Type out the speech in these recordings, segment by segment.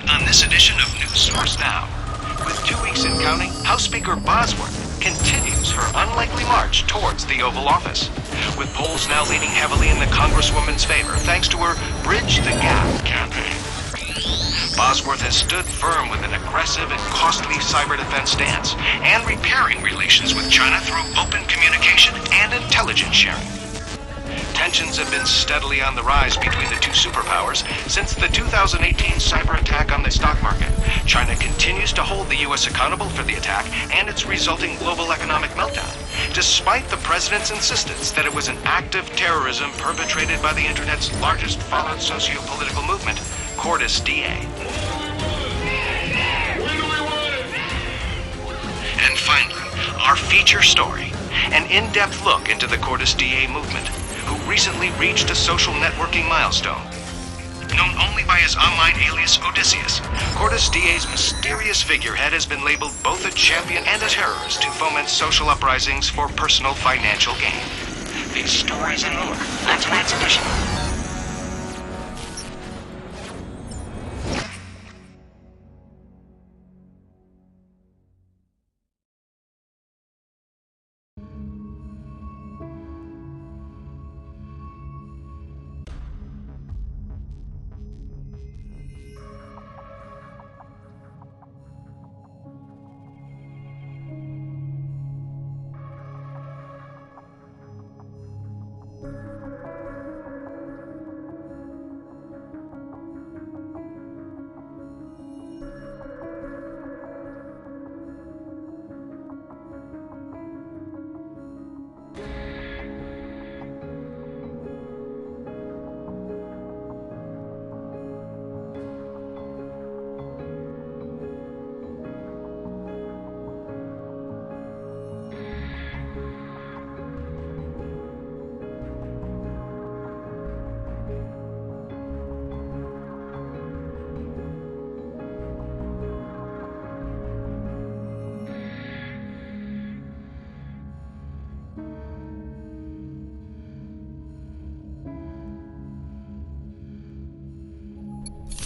On this edition of News Source Now, with 2 weeks in counting, House Speaker Bosworth continues her unlikely march towards the Oval Office, with polls now leaning heavily in the Congresswoman's favor thanks to her Bridge the Gap campaign. Bosworth has stood firm with an aggressive and costly cyber defense stance and repairing relations with China through open communication and intelligence sharing. Tensions have been steadily on the rise between the two superpowers since the 2018 cyber attack on the stock market. China continues to hold the U.S. accountable for the attack and its resulting global economic meltdown, despite the president's insistence that it was an act of terrorism perpetrated by the internet's largest followed socio-political movement, Cordis DA. And finally, our feature story, an in-depth look into the Cordis DA movement, who recently reached a social networking milestone. Known only by his online alias Odysseus, Cordis DA's mysterious figurehead has been labeled both a champion and a terrorist who foments social uprisings for personal financial gain. These stories and more on tonight's edition.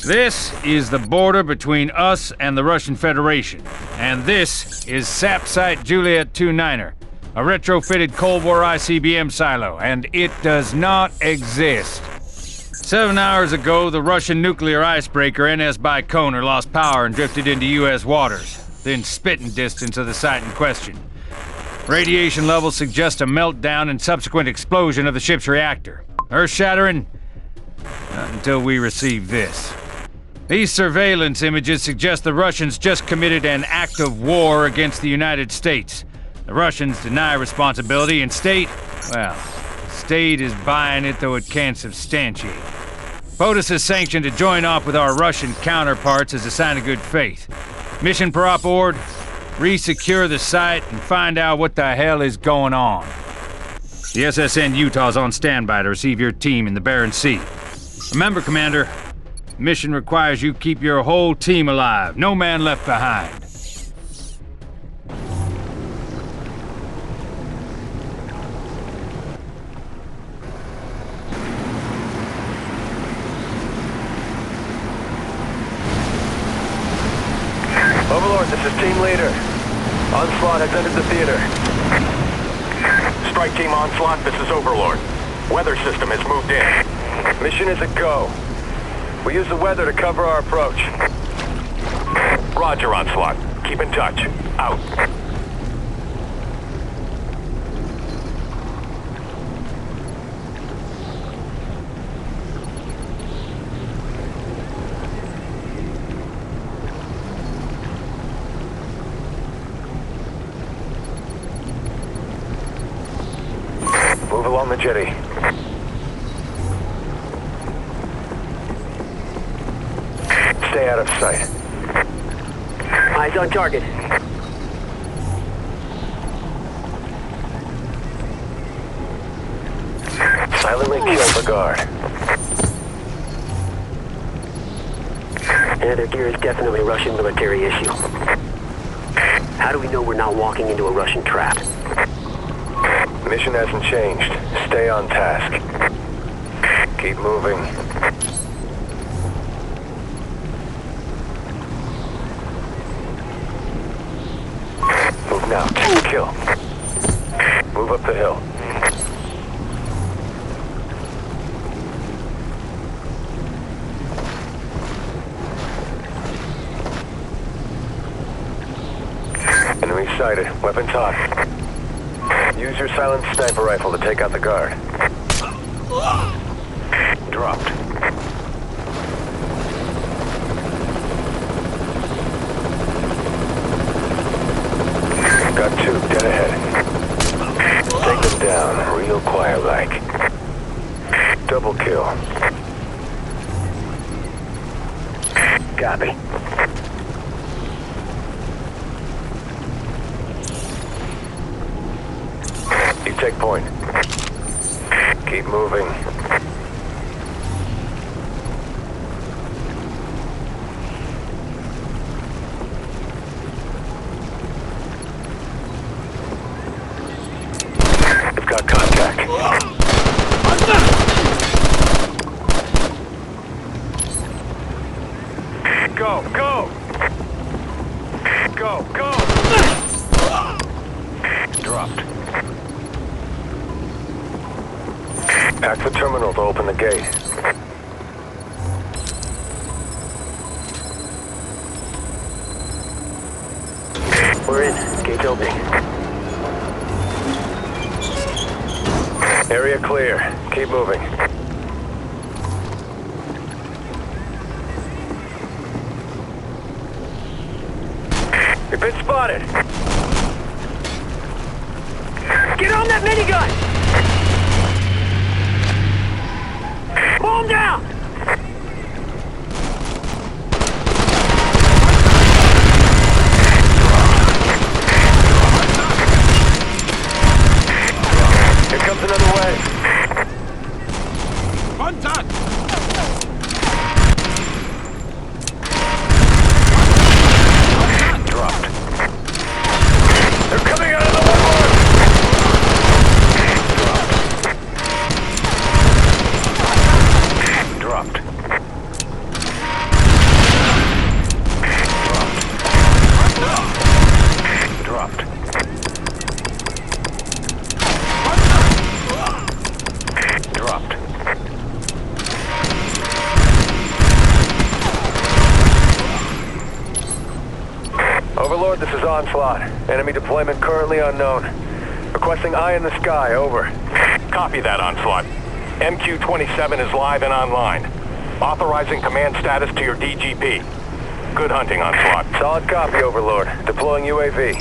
This is the border between us and the Russian Federation. And this is SAP Site Juliet 29er, a retrofitted Cold War ICBM silo, and it does not exist. 7 hours ago, the Russian nuclear icebreaker NS Baikonur lost power and drifted into U.S. waters, within spitting distance of the site in question. Radiation levels suggest a meltdown and subsequent explosion of the ship's reactor. Earth-shattering? Not until we receive this. These surveillance images suggest the Russians just committed an act of war against the United States. The Russians deny responsibility, and State is buying it though it can't substantiate. POTUS has sanctioned to join off with our Russian counterparts as a sign of good faith. Mission per op ord, re-secure the site and find out what the hell is going on. The SSN Utah's on standby to receive your team in the Barents Sea. Remember, Commander, the mission requires you keep your whole team alive. No man left behind. Overlord, this is Team Leader. Onslaught has entered the theater. Strike Team Onslaught, this is Overlord. Weather system has moved in. Mission is a go. We use the weather to cover our approach. Roger, Onslaught. Keep in touch. Out. Move along the jetty. Stay out of sight. Eyes on target. Silently kill the guard. Yeah, their gear is definitely a Russian military issue. How do we know we're not walking into a Russian trap? Mission hasn't changed. Stay on task. Keep moving. Move now. Take the kill. Move up the hill. Enemy sighted. Weapons hot. Use your silent sniper rifle to take out the guard. Dropped. Got two, dead ahead. Take them down, real quiet-like. Double kill. Copy. You take point. Keep moving. We've got contact. Go, go! Go, go! Dropped. Pack the terminal to open the gate. We're in. Gate's opening. Area clear. Keep moving. You've been spotted. Get on that minigun! Pull him down! Here comes another wave. Contact! Dropped. They're coming out of the woodwork! Dropped. Dropped. Dropped. Overlord, this is Onslaught. Enemy deployment currently unknown. Requesting eye in the sky, over. Copy that, Onslaught. MQ-27 is live and online. Authorizing command status to your DGP. Good hunting, Onslaught. Solid copy, Overlord. Deploying UAV.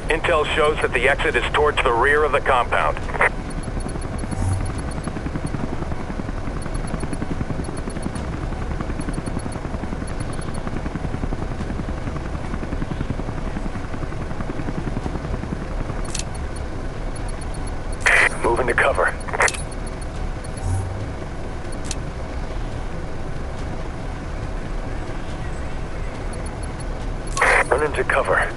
Intel shows that the exit is towards the rear of the compound. Move into cover. Run into cover.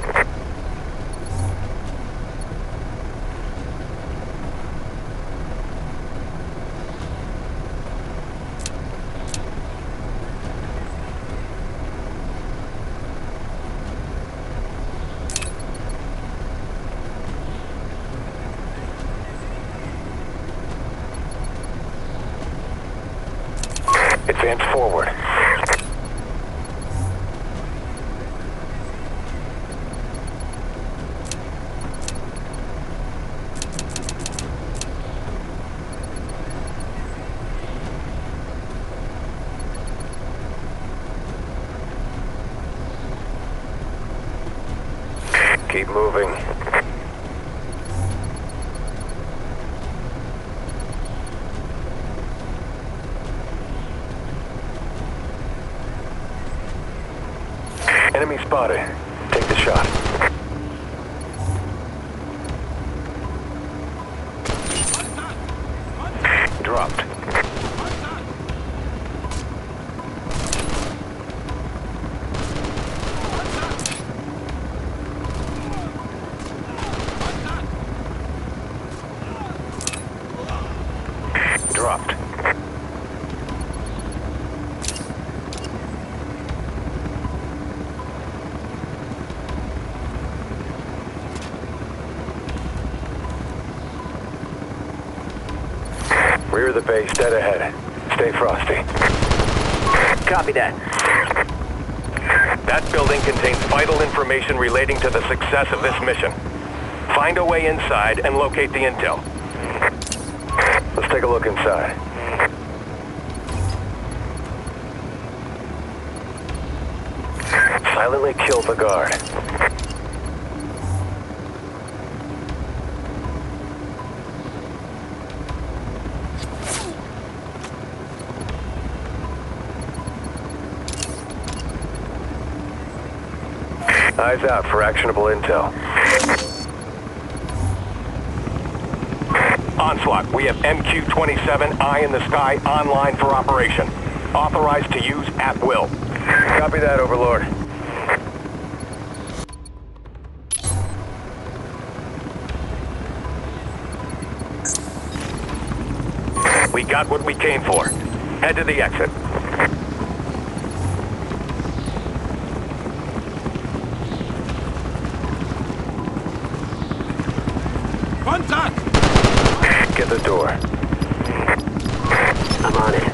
Advance forward. Keep moving. Enemy spotted. Take the shot. Dropped. Dropped. Rear of the base, dead ahead. Stay frosty. Copy that. That building contains vital information relating to the success of this mission. Find a way inside and locate the intel. Let's take a look inside. Silently kill the guard. Eyes out for actionable intel. Onslaught, we have MQ-27 Eye in the Sky online for operation. Authorized to use at will. Copy that, Overlord. We got what we came for. Head to the exit. Get the door. I'm on it.